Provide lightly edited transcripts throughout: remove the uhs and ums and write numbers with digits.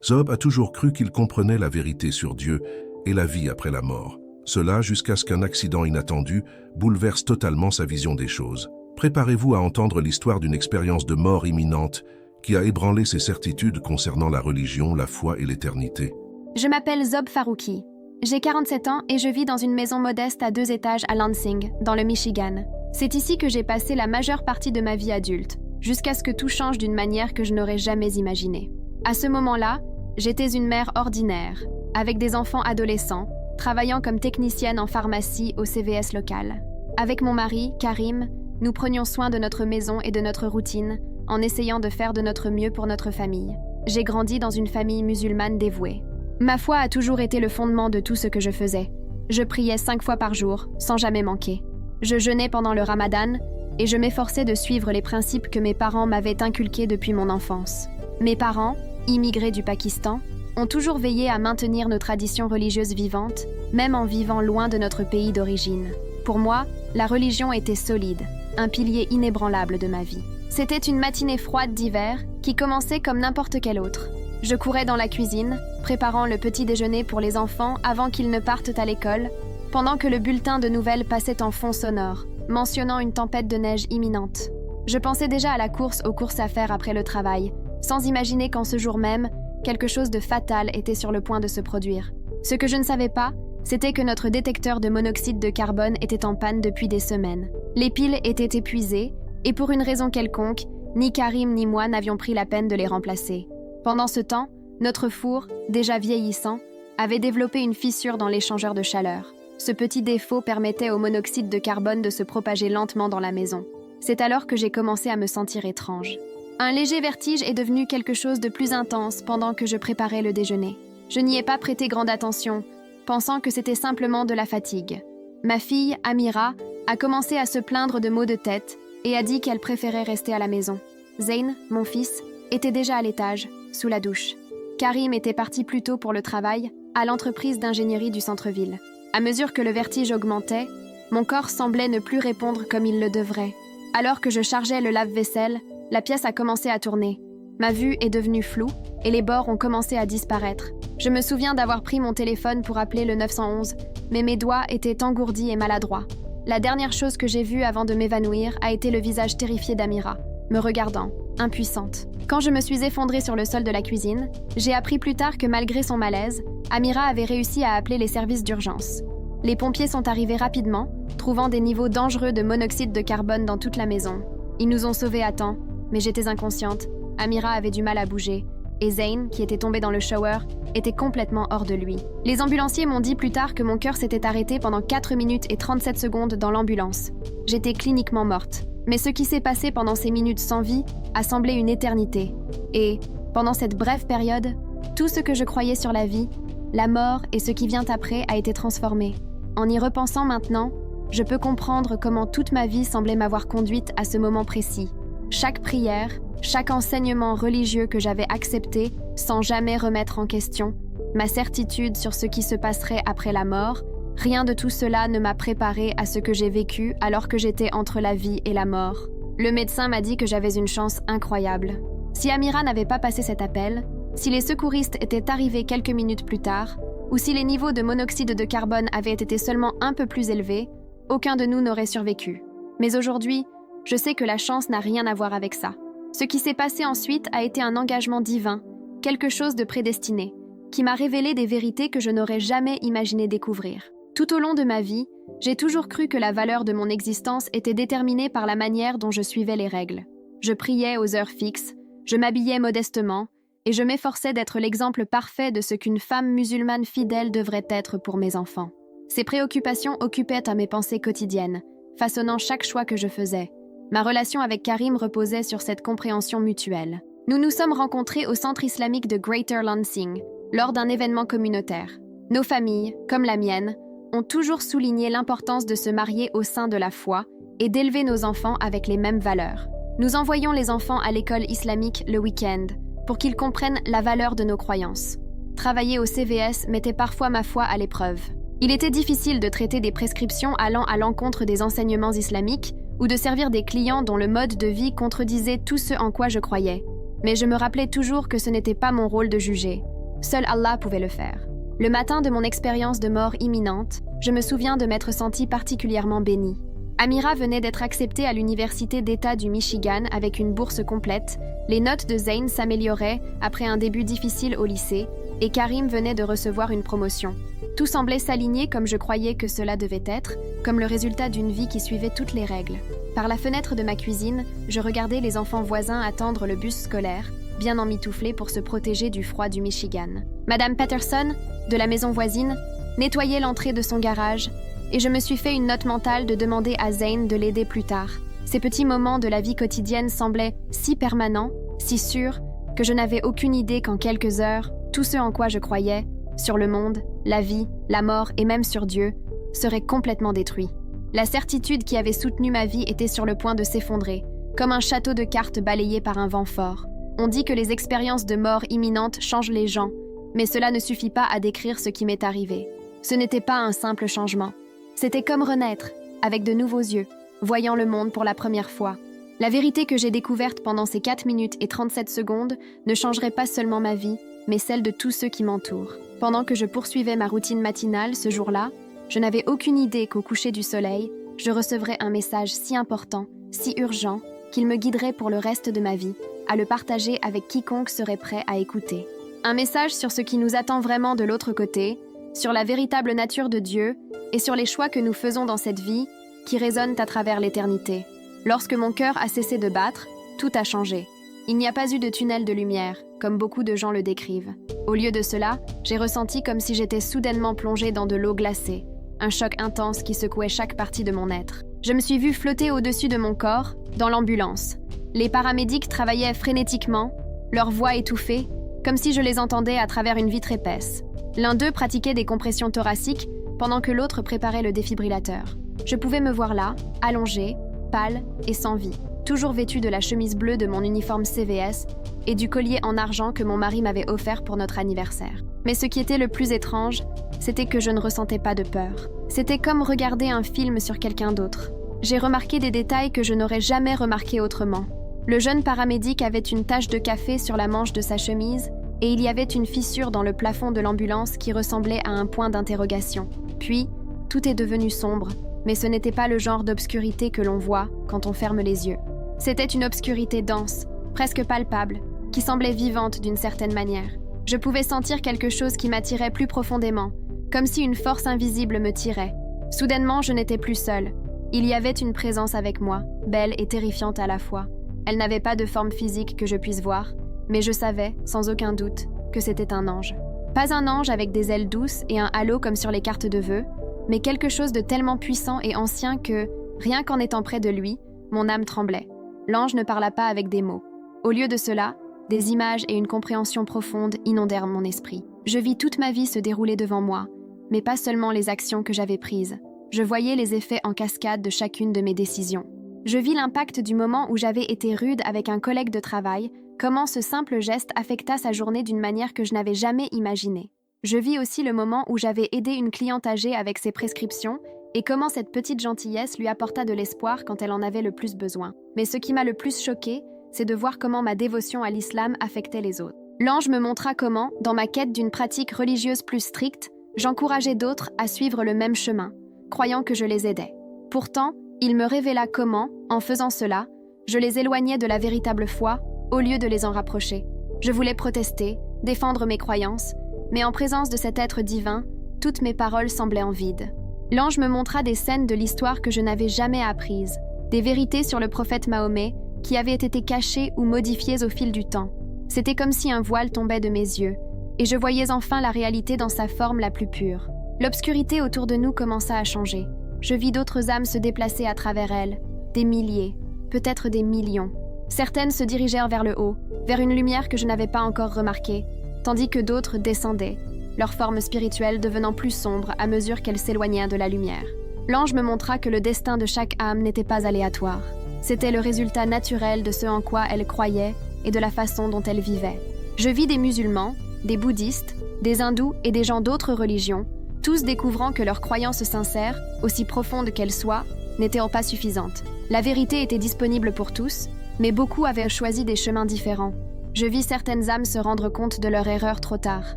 Zob a toujours cru qu'il comprenait la vérité sur Dieu et la vie après la mort. Cela jusqu'à ce qu'un accident inattendu bouleverse totalement sa vision des choses. Préparez-vous à entendre l'histoire d'une expérience de mort imminente qui a ébranlé ses certitudes concernant la religion, la foi et l'éternité. Je m'appelle Zob Farouki. J'ai 47 ans et je vis dans une maison modeste à 2 étages à Lansing, dans le Michigan. C'est ici que j'ai passé la majeure partie de ma vie adulte, jusqu'à ce que tout change d'une manière que je n'aurais jamais imaginée. À ce moment-là, j'étais une mère ordinaire, avec des enfants adolescents, travaillant comme technicienne en pharmacie au CVS local. Avec mon mari, Karim, nous prenions soin de notre maison et de notre routine, en essayant de faire de notre mieux pour notre famille. J'ai grandi dans une famille musulmane dévouée. Ma foi a toujours été le fondement de tout ce que je faisais. Je priais 5 fois par jour, sans jamais manquer. Je jeûnais pendant le Ramadan et je m'efforçais de suivre les principes que mes parents m'avaient inculqués depuis mon enfance. Mes parents, immigrés du Pakistan, ont toujours veillé à maintenir nos traditions religieuses vivantes, même en vivant loin de notre pays d'origine. Pour moi, la religion était solide, un pilier inébranlable de ma vie. C'était une matinée froide d'hiver qui commençait comme n'importe quelle autre. Je courais dans la cuisine, préparant le petit déjeuner pour les enfants avant qu'ils ne partent à l'école, pendant que le bulletin de nouvelles passait en fond sonore, mentionnant une tempête de neige imminente. Je pensais déjà à la course aux courses à faire après le travail, sans imaginer qu'en ce jour même, quelque chose de fatal était sur le point de se produire. Ce que je ne savais pas, c'était que notre détecteur de monoxyde de carbone était en panne depuis des semaines. Les piles étaient épuisées, et pour une raison quelconque, ni Karim ni moi n'avions pris la peine de les remplacer. Pendant ce temps, notre four, déjà vieillissant, avait développé une fissure dans l'échangeur de chaleur. Ce petit défaut permettait au monoxyde de carbone de se propager lentement dans la maison. C'est alors que j'ai commencé à me sentir étrange. Un léger vertige est devenu quelque chose de plus intense pendant que je préparais le déjeuner. Je n'y ai pas prêté grande attention, pensant que c'était simplement de la fatigue. Ma fille, Amira, a commencé à se plaindre de maux de tête et a dit qu'elle préférait rester à la maison. Zayn, mon fils, était déjà à l'étage, sous la douche. Karim était parti plus tôt pour le travail, à l'entreprise d'ingénierie du centre-ville. À mesure que le vertige augmentait, mon corps semblait ne plus répondre comme il le devrait. Alors que je chargeais le lave-vaisselle, la pièce a commencé à tourner. Ma vue est devenue floue et les bords ont commencé à disparaître. Je me souviens d'avoir pris mon téléphone pour appeler le 911, mais mes doigts étaient engourdis et maladroits. La dernière chose que j'ai vue avant de m'évanouir a été le visage terrifié d'Amira, me regardant, impuissante. Quand je me suis effondrée sur le sol de la cuisine, j'ai appris plus tard que malgré son malaise, Amira avait réussi à appeler les services d'urgence. Les pompiers sont arrivés rapidement, trouvant des niveaux dangereux de monoxyde de carbone dans toute la maison. Ils nous ont sauvés à temps, mais j'étais inconsciente. Amira avait du mal à bouger, et Zayn, qui était tombé dans le shower, était complètement hors de lui. Les ambulanciers m'ont dit plus tard que mon cœur s'était arrêté pendant 4 minutes et 37 secondes dans l'ambulance. J'étais cliniquement morte. Mais ce qui s'est passé pendant ces minutes sans vie a semblé une éternité. Et, pendant cette brève période, tout ce que je croyais sur la vie, la mort et ce qui vient après a été transformé. En y repensant maintenant, je peux comprendre comment toute ma vie semblait m'avoir conduite à ce moment précis. Chaque prière, chaque enseignement religieux que j'avais accepté sans jamais remettre en question, ma certitude sur ce qui se passerait après la mort, rien de tout cela ne m'a préparé à ce que j'ai vécu alors que j'étais entre la vie et la mort. Le médecin m'a dit que j'avais une chance incroyable. Si Amira n'avait pas passé cet appel, si les secouristes étaient arrivés quelques minutes plus tard, ou si les niveaux de monoxyde de carbone avaient été seulement un peu plus élevés, aucun de nous n'aurait survécu. Mais aujourd'hui, je sais que la chance n'a rien à voir avec ça. Ce qui s'est passé ensuite a été un engagement divin, quelque chose de prédestiné, qui m'a révélé des vérités que je n'aurais jamais imaginé découvrir. Tout au long de ma vie, j'ai toujours cru que la valeur de mon existence était déterminée par la manière dont je suivais les règles. Je priais aux heures fixes, je m'habillais modestement, et je m'efforçais d'être l'exemple parfait de ce qu'une femme musulmane fidèle devrait être pour mes enfants. Ces préoccupations occupaient à mes pensées quotidiennes, façonnant chaque choix que je faisais. Ma relation avec Karim reposait sur cette compréhension mutuelle. Nous nous sommes rencontrés au centre islamique de Greater Lansing, lors d'un événement communautaire. Nos familles, comme la mienne, ont toujours souligné l'importance de se marier au sein de la foi et d'élever nos enfants avec les mêmes valeurs. Nous envoyions les enfants à l'école islamique le week-end pour qu'ils comprennent la valeur de nos croyances. Travailler au CVS mettait parfois ma foi à l'épreuve. Il était difficile de traiter des prescriptions allant à l'encontre des enseignements islamiques ou de servir des clients dont le mode de vie contredisait tout ce en quoi je croyais. Mais je me rappelais toujours que ce n'était pas mon rôle de juger. Seul Allah pouvait le faire. Le matin de mon expérience de mort imminente, je me souviens de m'être sentie particulièrement bénie. Amira venait d'être acceptée à l'université d'État du Michigan avec une bourse complète, les notes de Zayn s'amélioraient après un début difficile au lycée, et Karim venait de recevoir une promotion. Tout semblait s'aligner comme je croyais que cela devait être, comme le résultat d'une vie qui suivait toutes les règles. Par la fenêtre de ma cuisine, je regardais les enfants voisins attendre le bus scolaire, bien emmitouflés pour se protéger du froid du Michigan. Madame Patterson, de la maison voisine, nettoyait l'entrée de son garage, et je me suis fait une note mentale de demander à Zayn de l'aider plus tard. Ces petits moments de la vie quotidienne semblaient si permanents, si sûrs, que je n'avais aucune idée qu'en quelques heures, tout ce en quoi je croyais, sur le monde, la vie, la mort et même sur Dieu, serait complètement détruit. La certitude qui avait soutenu ma vie était sur le point de s'effondrer, comme un château de cartes balayé par un vent fort. On dit que les expériences de mort imminente changent les gens, mais cela ne suffit pas à décrire ce qui m'est arrivé. Ce n'était pas un simple changement. C'était comme renaître, avec de nouveaux yeux, voyant le monde pour la première fois. La vérité que j'ai découverte pendant ces 4 minutes et 37 secondes ne changerait pas seulement ma vie, mais celle de tous ceux qui m'entourent. Pendant que je poursuivais ma routine matinale ce jour-là, je n'avais aucune idée qu'au coucher du soleil, je recevrais un message si important, si urgent, qu'il me guiderait pour le reste de ma vie, à le partager avec quiconque serait prêt à écouter. Un message sur ce qui nous attend vraiment de l'autre côté, sur la véritable nature de Dieu et sur les choix que nous faisons dans cette vie qui résonnent à travers l'éternité. Lorsque mon cœur a cessé de battre, tout a changé. Il n'y a pas eu de tunnel de lumière, comme beaucoup de gens le décrivent. Au lieu de cela, j'ai ressenti comme si j'étais soudainement plongée dans de l'eau glacée, un choc intense qui secouait chaque partie de mon être. Je me suis vue flotter au-dessus de mon corps, dans l'ambulance. Les paramédics travaillaient frénétiquement, leur voix étouffée, comme si je les entendais à travers une vitre épaisse. L'un d'eux pratiquait des compressions thoraciques, pendant que l'autre préparait le défibrillateur. Je pouvais me voir là, allongée, pâle et sans vie, toujours vêtue de la chemise bleue de mon uniforme CVS et du collier en argent que mon mari m'avait offert pour notre anniversaire. Mais ce qui était le plus étrange, c'était que je ne ressentais pas de peur. C'était comme regarder un film sur quelqu'un d'autre. J'ai remarqué des détails que je n'aurais jamais remarqués autrement. Le jeune paramédic avait une tache de café sur la manche de sa chemise et il y avait une fissure dans le plafond de l'ambulance qui ressemblait à un point d'interrogation. Puis, tout est devenu sombre, mais ce n'était pas le genre d'obscurité que l'on voit quand on ferme les yeux. C'était une obscurité dense, presque palpable, qui semblait vivante d'une certaine manière. Je pouvais sentir quelque chose qui m'attirait plus profondément, comme si une force invisible me tirait. Soudainement, je n'étais plus seule. Il y avait une présence avec moi, belle et terrifiante à la fois. Elle n'avait pas de forme physique que je puisse voir, mais je savais, sans aucun doute, que c'était un ange. Pas un ange avec des ailes douces et un halo comme sur les cartes de vœux, mais quelque chose de tellement puissant et ancien que, rien qu'en étant près de lui, mon âme tremblait. L'ange ne parla pas avec des mots. Au lieu de cela, des images et une compréhension profonde inondèrent mon esprit. Je vis toute ma vie se dérouler devant moi, mais pas seulement les actions que j'avais prises. Je voyais les effets en cascade de chacune de mes décisions. Je vis l'impact du moment où j'avais été rude avec un collègue de travail, comment ce simple geste affecta sa journée d'une manière que je n'avais jamais imaginée. Je vis aussi le moment où j'avais aidé une cliente âgée avec ses prescriptions et comment cette petite gentillesse lui apporta de l'espoir quand elle en avait le plus besoin. Mais ce qui m'a le plus choquée, c'est de voir comment ma dévotion à l'islam affectait les autres. L'ange me montra comment, dans ma quête d'une pratique religieuse plus stricte, j'encourageais d'autres à suivre le même chemin, croyant que je les aidais. Pourtant, il me révéla comment, en faisant cela, je les éloignais de la véritable foi, au lieu de les en rapprocher. Je voulais protester, défendre mes croyances, mais en présence de cet être divin, toutes mes paroles semblaient en vide. L'ange me montra des scènes de l'histoire que je n'avais jamais apprises, des vérités sur le prophète Mahomet qui avaient été cachées ou modifiées au fil du temps. C'était comme si un voile tombait de mes yeux, et je voyais enfin la réalité dans sa forme la plus pure. L'obscurité autour de nous commença à changer. Je vis d'autres âmes se déplacer à travers elle, des milliers, peut-être des millions. Certaines se dirigèrent vers le haut, vers une lumière que je n'avais pas encore remarquée, tandis que d'autres descendaient, leur forme spirituelle devenant plus sombre à mesure qu'elles s'éloignèrent de la lumière. L'ange me montra que le destin de chaque âme n'était pas aléatoire. C'était le résultat naturel de ce en quoi elle croyait et de la façon dont elle vivait. Je vis des musulmans, des bouddhistes, des hindous et des gens d'autres religions, tous découvrant que leurs croyances sincères, aussi profondes qu'elles soient, n'étaient pas suffisantes. La vérité était disponible pour tous, mais beaucoup avaient choisi des chemins différents. Je vis certaines âmes se rendre compte de leur erreur trop tard.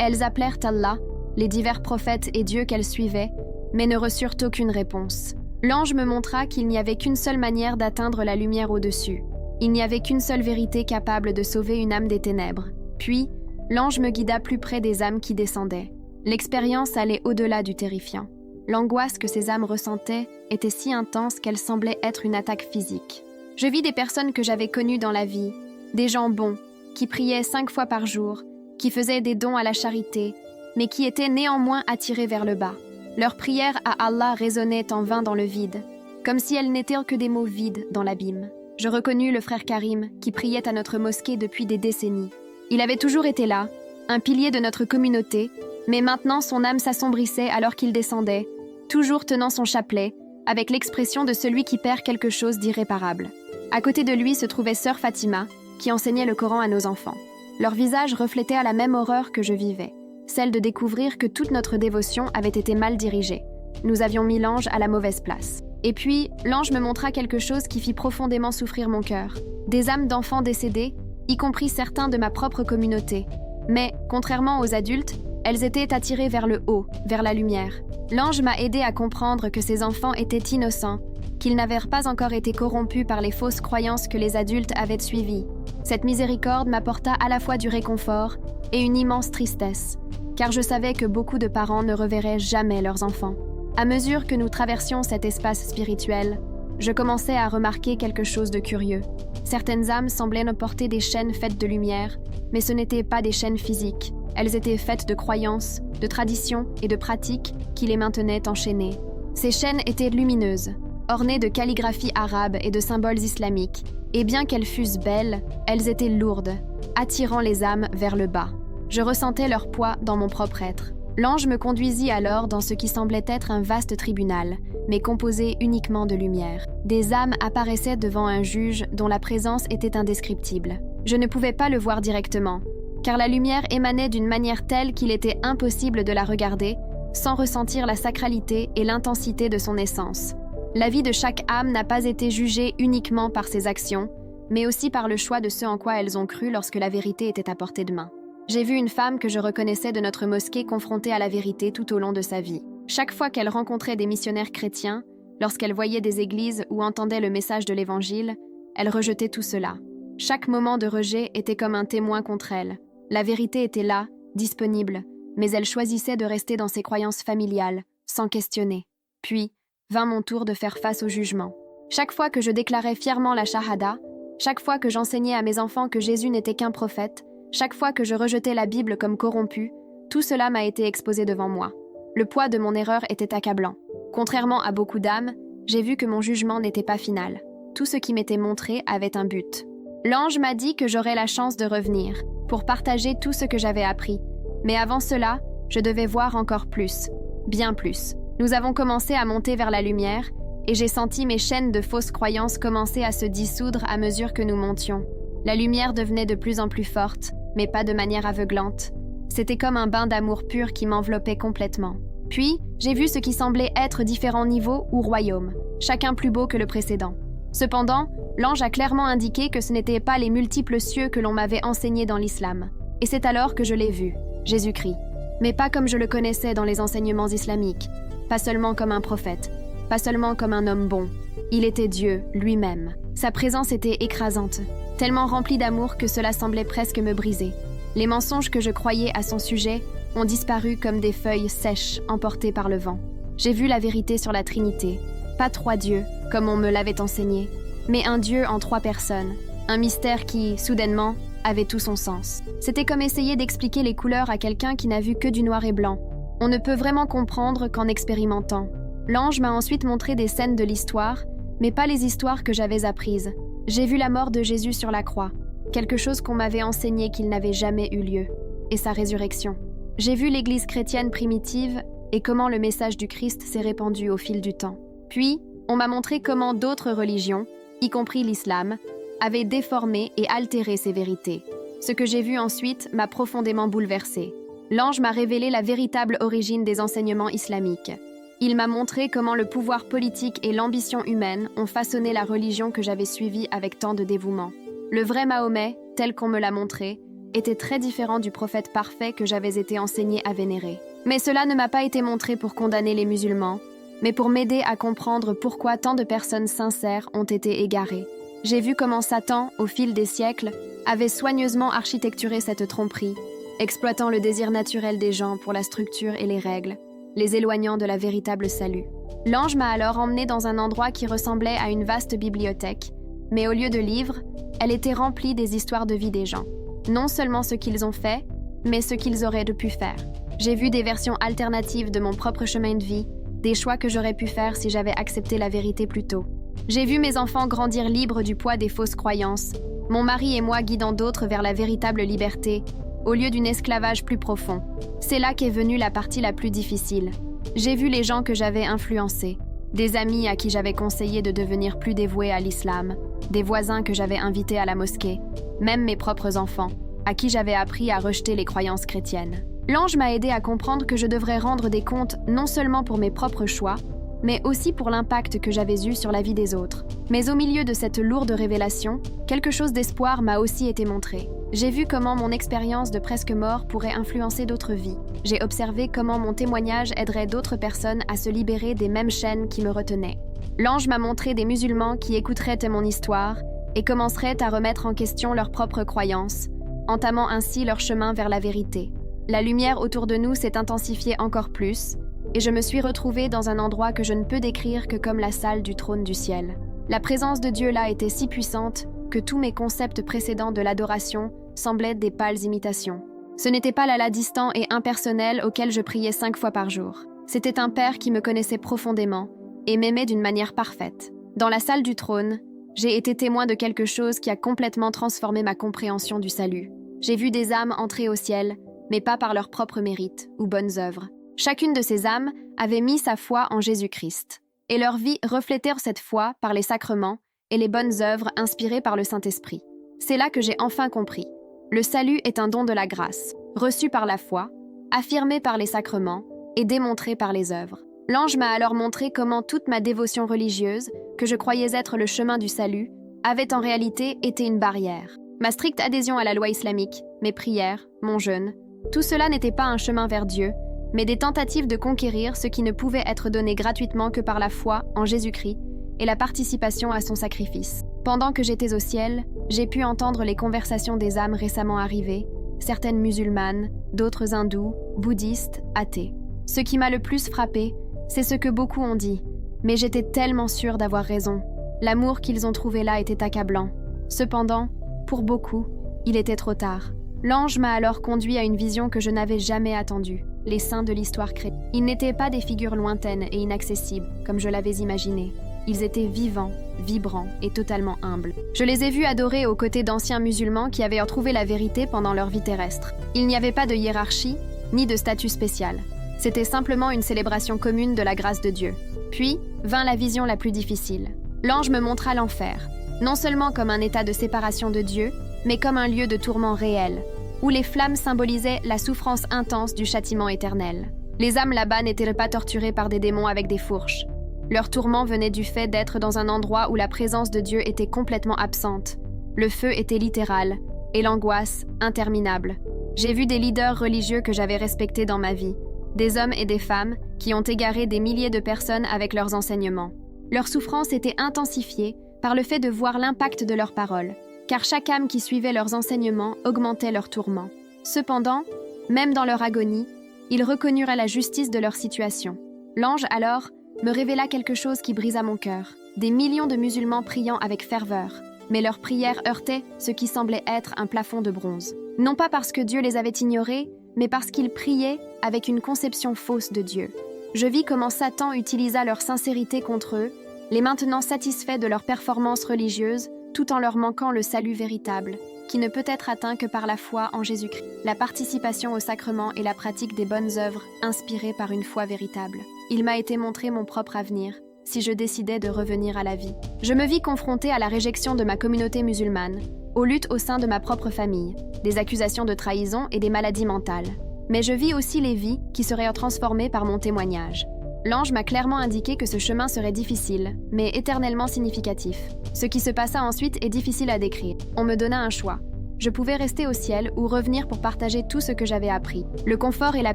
Elles appelèrent Allah, les divers prophètes et dieux qu'elles suivaient, mais ne reçurent aucune réponse. L'ange me montra qu'il n'y avait qu'une seule manière d'atteindre la lumière au-dessus. Il n'y avait qu'une seule vérité capable de sauver une âme des ténèbres. Puis, l'ange me guida plus près des âmes qui descendaient. L'expérience allait au-delà du terrifiant. L'angoisse que ces âmes ressentaient était si intense qu'elle semblait être une attaque physique. Je vis des personnes que j'avais connues dans la vie, des gens bons, qui priaient 5 fois par jour, qui faisaient des dons à la charité, mais qui étaient néanmoins attirés vers le bas. Leurs prières à Allah résonnaient en vain dans le vide, comme si elles n'étaient que des mots vides dans l'abîme. Je reconnus le frère Karim, qui priait à notre mosquée depuis des décennies. Il avait toujours été là, un pilier de notre communauté, mais maintenant son âme s'assombrissait alors qu'il descendait, toujours tenant son chapelet, avec l'expression de celui qui perd quelque chose d'irréparable. À côté de lui se trouvait sœur Fatima, qui enseignait le Coran à nos enfants. Leur visage reflétait à la même horreur que je vivais, celle de découvrir que toute notre dévotion avait été mal dirigée. Nous avions mis l'ange à la mauvaise place. Et puis, l'ange me montra quelque chose qui fit profondément souffrir mon cœur. Des âmes d'enfants décédés, y compris certains de ma propre communauté. Mais, contrairement aux adultes, elles étaient attirées vers le haut, vers la lumière. L'ange m'a aidé à comprendre que ces enfants étaient innocents, qu'ils n'avaient pas encore été corrompus par les fausses croyances que les adultes avaient suivies. Cette miséricorde m'apporta à la fois du réconfort et une immense tristesse, car je savais que beaucoup de parents ne reverraient jamais leurs enfants. À mesure que nous traversions cet espace spirituel, je commençais à remarquer quelque chose de curieux. Certaines âmes semblaient nous porter des chaînes faites de lumière, mais ce n'étaient pas des chaînes physiques. Elles étaient faites de croyances, de traditions et de pratiques qui les maintenaient enchaînées. Ces chaînes étaient lumineuses, ornées de calligraphie arabe et de symboles islamiques, et bien qu'elles fussent belles, elles étaient lourdes, attirant les âmes vers le bas. Je ressentais leur poids dans mon propre être. L'ange me conduisit alors dans ce qui semblait être un vaste tribunal, mais composé uniquement de lumière. Des âmes apparaissaient devant un juge dont la présence était indescriptible. Je ne pouvais pas le voir directement, car la lumière émanait d'une manière telle qu'il était impossible de la regarder sans ressentir la sacralité et l'intensité de son essence. La vie de chaque âme n'a pas été jugée uniquement par ses actions, mais aussi par le choix de ce en quoi elles ont cru lorsque la vérité était à portée de main. J'ai vu une femme que je reconnaissais de notre mosquée confrontée à la vérité tout au long de sa vie. Chaque fois qu'elle rencontrait des missionnaires chrétiens, lorsqu'elle voyait des églises ou entendait le message de l'Évangile, elle rejetait tout cela. Chaque moment de rejet était comme un témoin contre elle. La vérité était là, disponible, mais elle choisissait de rester dans ses croyances familiales, sans questionner. Puis, vint mon tour de faire face au jugement. Chaque fois que je déclarais fièrement la shahada, chaque fois que j'enseignais à mes enfants que Jésus n'était qu'un prophète, chaque fois que je rejetais la Bible comme corrompue, tout cela m'a été exposé devant moi. Le poids de mon erreur était accablant. Contrairement à beaucoup d'âmes, j'ai vu que mon jugement n'était pas final. Tout ce qui m'était montré avait un but. L'ange m'a dit que j'aurais la chance de revenir, pour partager tout ce que j'avais appris. Mais avant cela, je devais voir encore plus, bien plus. Nous avons commencé à monter vers la lumière, et j'ai senti mes chaînes de fausses croyances commencer à se dissoudre à mesure que nous montions. La lumière devenait de plus en plus forte, mais pas de manière aveuglante. C'était comme un bain d'amour pur qui m'enveloppait complètement. Puis, j'ai vu ce qui semblait être différents niveaux ou royaumes, chacun plus beau que le précédent. Cependant, l'ange a clairement indiqué que ce n'étaient pas les multiples cieux que l'on m'avait enseignés dans l'islam. Et c'est alors que je l'ai vu, Jésus-Christ. Mais pas comme je le connaissais dans les enseignements islamiques, pas seulement comme un prophète, pas seulement comme un homme bon. Il était Dieu lui-même. Sa présence était écrasante, tellement remplie d'amour que cela semblait presque me briser. Les mensonges que je croyais à son sujet ont disparu comme des feuilles sèches emportées par le vent. J'ai vu la vérité sur la Trinité, pas 3 dieux, comme on me l'avait enseigné, mais un Dieu en 3 personnes, un mystère qui, soudainement, avait tout son sens. C'était comme essayer d'expliquer les couleurs à quelqu'un qui n'a vu que du noir et blanc. On ne peut vraiment comprendre qu'en expérimentant. L'ange m'a ensuite montré des scènes de l'histoire, mais pas les histoires que j'avais apprises. J'ai vu la mort de Jésus sur la croix, quelque chose qu'on m'avait enseigné qu'il n'avait jamais eu lieu, et sa résurrection. J'ai vu l'Église chrétienne primitive et comment le message du Christ s'est répandu au fil du temps. Puis, on m'a montré comment d'autres religions, y compris l'islam, avaient déformé et altéré ces vérités. Ce que j'ai vu ensuite m'a profondément bouleversée. L'ange m'a révélé la véritable origine des enseignements islamiques. Il m'a montré comment le pouvoir politique et l'ambition humaine ont façonné la religion que j'avais suivie avec tant de dévouement. Le vrai Mahomet, tel qu'on me l'a montré, était très différent du prophète parfait que j'avais été enseigné à vénérer. Mais cela ne m'a pas été montré pour condamner les musulmans, mais pour m'aider à comprendre pourquoi tant de personnes sincères ont été égarées. J'ai vu comment Satan, au fil des siècles, avait soigneusement architecturé cette tromperie, exploitant le désir naturel des gens pour la structure et les règles, les éloignant de la véritable salut. L'ange m'a alors emmené dans un endroit qui ressemblait à une vaste bibliothèque, mais au lieu de livres, elle était remplie des histoires de vie des gens. Non seulement ce qu'ils ont fait, mais ce qu'ils auraient pu faire. J'ai vu des versions alternatives de mon propre chemin de vie, des choix que j'aurais pu faire si j'avais accepté la vérité plus tôt. J'ai vu mes enfants grandir libres du poids des fausses croyances, mon mari et moi guidant d'autres vers la véritable liberté, au lieu d'un esclavage plus profond. C'est là qu'est venue la partie la plus difficile. J'ai vu les gens que j'avais influencés, des amis à qui j'avais conseillé de devenir plus dévoués à l'islam, des voisins que j'avais invités à la mosquée, même mes propres enfants, à qui j'avais appris à rejeter les croyances chrétiennes. L'ange m'a aidé à comprendre que je devrais rendre des comptes non seulement pour mes propres choix, mais aussi pour l'impact que j'avais eu sur la vie des autres. Mais au milieu de cette lourde révélation, quelque chose d'espoir m'a aussi été montré. J'ai vu comment mon expérience de presque mort pourrait influencer d'autres vies. J'ai observé comment mon témoignage aiderait d'autres personnes à se libérer des mêmes chaînes qui me retenaient. L'ange m'a montré des musulmans qui écouteraient mon histoire et commenceraient à remettre en question leurs propres croyances, entamant ainsi leur chemin vers la vérité. La lumière autour de nous s'est intensifiée encore plus, et je me suis retrouvée dans un endroit que je ne peux décrire que comme la salle du trône du ciel. La présence de Dieu là était si puissante que tous mes concepts précédents de l'adoration semblaient des pâles imitations. Ce n'était pas l'Allah distant et impersonnel auquel je priais 5 fois par jour. C'était un Père qui me connaissait profondément et m'aimait d'une manière parfaite. Dans la salle du trône, j'ai été témoin de quelque chose qui a complètement transformé ma compréhension du salut. J'ai vu des âmes entrer au ciel, mais pas par leur propre mérite ou bonnes œuvres. Chacune de ces âmes avait mis sa foi en Jésus-Christ, et leur vie reflétait cette foi par les sacrements et les bonnes œuvres inspirées par le Saint-Esprit. C'est là que j'ai enfin compris. Le salut est un don de la grâce, reçu par la foi, affirmé par les sacrements et démontré par les œuvres. L'ange m'a alors montré comment toute ma dévotion religieuse, que je croyais être le chemin du salut, avait en réalité été une barrière. Ma stricte adhésion à la loi islamique, mes prières, mon jeûne, tout cela n'était pas un chemin vers Dieu, mais des tentatives de conquérir ce qui ne pouvait être donné gratuitement que par la foi en Jésus-Christ et la participation à son sacrifice. Pendant que j'étais au ciel, j'ai pu entendre les conversations des âmes récemment arrivées, certaines musulmanes, d'autres hindous, bouddhistes, athées. Ce qui m'a le plus frappé, c'est ce que beaucoup ont dit, mais j'étais tellement sûre d'avoir raison. L'amour qu'ils ont trouvé là était accablant. Cependant, pour beaucoup, il était trop tard. L'ange m'a alors conduit à une vision que je n'avais jamais attendue, les saints de l'histoire chrétienne. Ils n'étaient pas des figures lointaines et inaccessibles, comme je l'avais imaginé. Ils étaient vivants, vibrants et totalement humbles. Je les ai vus adorer aux côtés d'anciens musulmans qui avaient retrouvé la vérité pendant leur vie terrestre. Il n'y avait pas de hiérarchie, ni de statut spécial. C'était simplement une célébration commune de la grâce de Dieu. Puis, vint la vision la plus difficile. L'ange me montra l'enfer, non seulement comme un état de séparation de Dieu, mais comme un lieu de tourment réel, où les flammes symbolisaient la souffrance intense du châtiment éternel. Les âmes là-bas n'étaient pas torturées par des démons avec des fourches. Leur tourment venait du fait d'être dans un endroit où la présence de Dieu était complètement absente. Le feu était littéral, et l'angoisse interminable. J'ai vu des leaders religieux que j'avais respectés dans ma vie, des hommes et des femmes qui ont égaré des milliers de personnes avec leurs enseignements. Leur souffrance était intensifiée par le fait de voir l'impact de leurs paroles, car chaque âme qui suivait leurs enseignements augmentait leur tourment. Cependant, même dans leur agonie, ils reconnurent la justice de leur situation. L'ange, alors, me révéla quelque chose qui brisa mon cœur. Des millions de musulmans priant avec ferveur, mais leurs prières heurtaient ce qui semblait être un plafond de bronze. Non pas parce que Dieu les avait ignorés, mais parce qu'ils priaient avec une conception fausse de Dieu. Je vis comment Satan utilisa leur sincérité contre eux, les maintenant satisfaits de leur performance religieuse, tout en leur manquant le salut véritable, qui ne peut être atteint que par la foi en Jésus-Christ, la participation au sacrement et la pratique des bonnes œuvres inspirées par une foi véritable. Il m'a été montré mon propre avenir, si je décidais de revenir à la vie. Je me vis confrontée à la réjection de ma communauté musulmane, aux luttes au sein de ma propre famille, des accusations de trahison et des maladies mentales. Mais je vis aussi les vies qui seraient transformées par mon témoignage. L'ange m'a clairement indiqué que ce chemin serait difficile, mais éternellement significatif. Ce qui se passa ensuite est difficile à décrire. On me donna un choix. Je pouvais rester au ciel ou revenir pour partager tout ce que j'avais appris. Le confort et la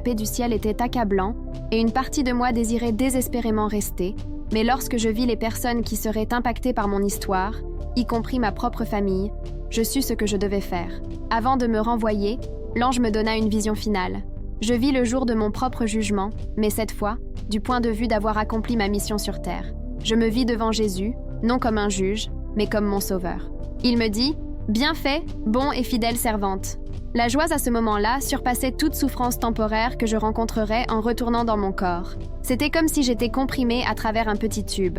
paix du ciel étaient accablants, et une partie de moi désirait désespérément rester, mais lorsque je vis les personnes qui seraient impactées par mon histoire, y compris ma propre famille, je sus ce que je devais faire. Avant de me renvoyer, l'ange me donna une vision finale. Je vis le jour de mon propre jugement, mais cette fois, du point de vue d'avoir accompli ma mission sur terre. Je me vis devant Jésus, non comme un juge, mais comme mon sauveur. Il me dit « Bien fait, bon et fidèle servante ». La joie à ce moment-là surpassait toute souffrance temporaire que je rencontrerais en retournant dans mon corps. C'était comme si j'étais comprimée à travers un petit tube.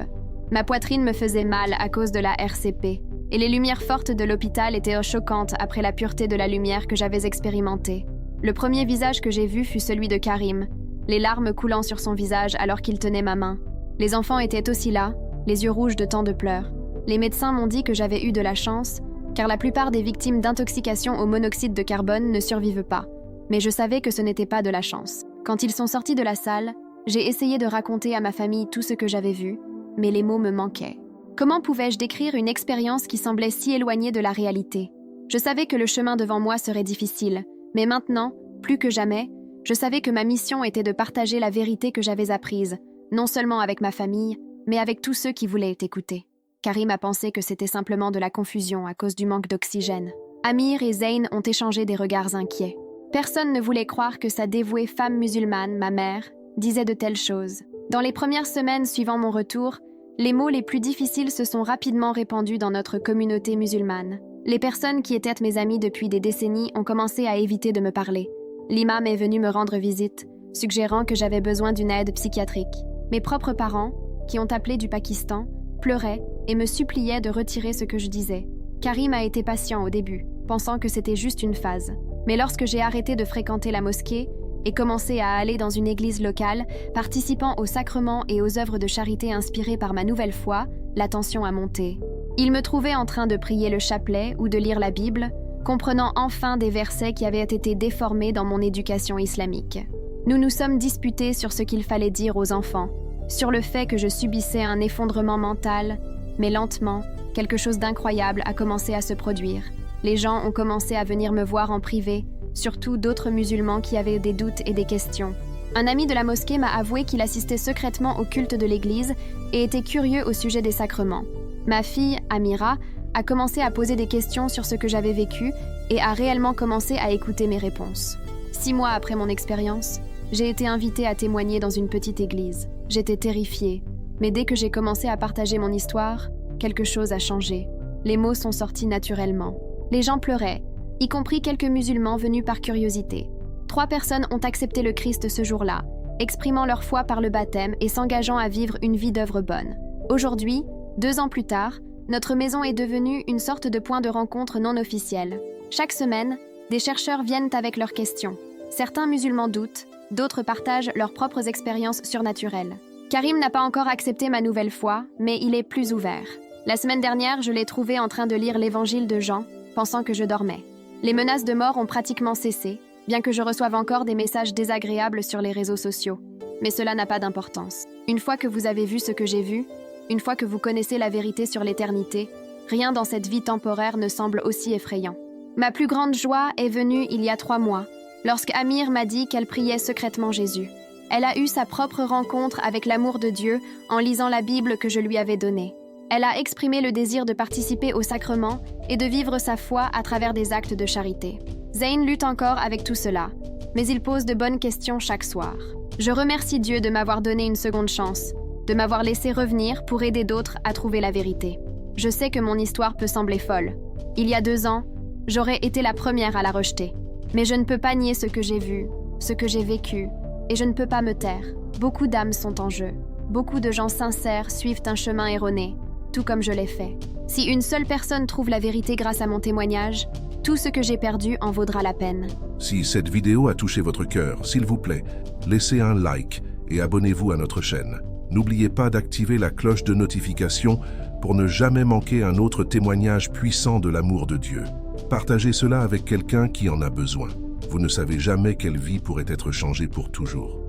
Ma poitrine me faisait mal à cause de la RCP, et les lumières fortes de l'hôpital étaient choquantes après la pureté de la lumière que j'avais expérimentée. Le premier visage que j'ai vu fut celui de Karim, les larmes coulant sur son visage alors qu'il tenait ma main. Les enfants étaient aussi là, les yeux rouges de tant de pleurs. Les médecins m'ont dit que j'avais eu de la chance, car la plupart des victimes d'intoxication au monoxyde de carbone ne survivent pas. Mais je savais que ce n'était pas de la chance. Quand ils sont sortis de la salle, j'ai essayé de raconter à ma famille tout ce que j'avais vu, mais les mots me manquaient. Comment pouvais-je décrire une expérience qui semblait si éloignée de la réalité? Je savais que le chemin devant moi serait difficile, mais maintenant, plus que jamais, je savais que ma mission était de partager la vérité que j'avais apprise, non seulement avec ma famille, mais avec tous ceux qui voulaient écouter. Karim a pensé que c'était simplement de la confusion à cause du manque d'oxygène. Amir et Zayn ont échangé des regards inquiets. Personne ne voulait croire que sa dévouée femme musulmane, ma mère, disait de telles choses. Dans les premières semaines suivant mon retour, les mots les plus difficiles se sont rapidement répandus dans notre communauté musulmane. Les personnes qui étaient mes amies depuis des décennies ont commencé à éviter de me parler. L'imam est venu me rendre visite, suggérant que j'avais besoin d'une aide psychiatrique. Mes propres parents, qui ont appelé du Pakistan, pleuraient et me suppliaient de retirer ce que je disais. Karim a été patient au début, pensant que c'était juste une phase. Mais lorsque j'ai arrêté de fréquenter la mosquée et commencé à aller dans une église locale, participant aux sacrements et aux œuvres de charité inspirées par ma nouvelle foi, la tension a monté. Il me trouvait en train de prier le chapelet ou de lire la Bible, comprenant enfin des versets qui avaient été déformés dans mon éducation islamique. Nous nous sommes disputés sur ce qu'il fallait dire aux enfants, sur le fait que je subissais un effondrement mental, mais lentement, quelque chose d'incroyable a commencé à se produire. Les gens ont commencé à venir me voir en privé, surtout d'autres musulmans qui avaient des doutes et des questions. Un ami de la mosquée m'a avoué qu'il assistait secrètement au culte de l'église et était curieux au sujet des sacrements. Ma fille, Amira, a commencé à poser des questions sur ce que j'avais vécu et a réellement commencé à écouter mes réponses. 6 mois après mon expérience, j'ai été invitée à témoigner dans une petite église. J'étais terrifiée, mais dès que j'ai commencé à partager mon histoire, quelque chose a changé. Les mots sont sortis naturellement. Les gens pleuraient, y compris quelques musulmans venus par curiosité. 3 personnes ont accepté le Christ ce jour-là, exprimant leur foi par le baptême et s'engageant à vivre une vie d'œuvre bonne. Aujourd'hui, 2 ans plus tard, notre maison est devenue une sorte de point de rencontre non officiel. Chaque semaine, des chercheurs viennent avec leurs questions. Certains musulmans doutent, d'autres partagent leurs propres expériences surnaturelles. Karim n'a pas encore accepté ma nouvelle foi, mais il est plus ouvert. La semaine dernière, je l'ai trouvé en train de lire l'évangile de Jean, pensant que je dormais. Les menaces de mort ont pratiquement cessé, bien que je reçoive encore des messages désagréables sur les réseaux sociaux. Mais cela n'a pas d'importance. Une fois que vous avez vu ce que j'ai vu, une fois que vous connaissez la vérité sur l'éternité, rien dans cette vie temporaire ne semble aussi effrayant. Ma plus grande joie est venue il y a 3 mois, lorsque Amir m'a dit qu'elle priait secrètement Jésus. Elle a eu sa propre rencontre avec l'amour de Dieu en lisant la Bible que je lui avais donnée. Elle a exprimé le désir de participer au sacrement et de vivre sa foi à travers des actes de charité. Zayn lutte encore avec tout cela, mais il pose de bonnes questions chaque soir. Je remercie Dieu de m'avoir donné une seconde chance, de m'avoir laissé revenir pour aider d'autres à trouver la vérité. Je sais que mon histoire peut sembler folle. Il y a 2 ans, j'aurais été la première à la rejeter. Mais je ne peux pas nier ce que j'ai vu, ce que j'ai vécu, et je ne peux pas me taire. Beaucoup d'âmes sont en jeu. Beaucoup de gens sincères suivent un chemin erroné, tout comme je l'ai fait. Si une seule personne trouve la vérité grâce à mon témoignage, tout ce que j'ai perdu en vaudra la peine. Si cette vidéo a touché votre cœur, s'il vous plaît, laissez un like et abonnez-vous à notre chaîne. N'oubliez pas d'activer la cloche de notification pour ne jamais manquer un autre témoignage puissant de l'amour de Dieu. Partagez cela avec quelqu'un qui en a besoin. Vous ne savez jamais quelle vie pourrait être changée pour toujours.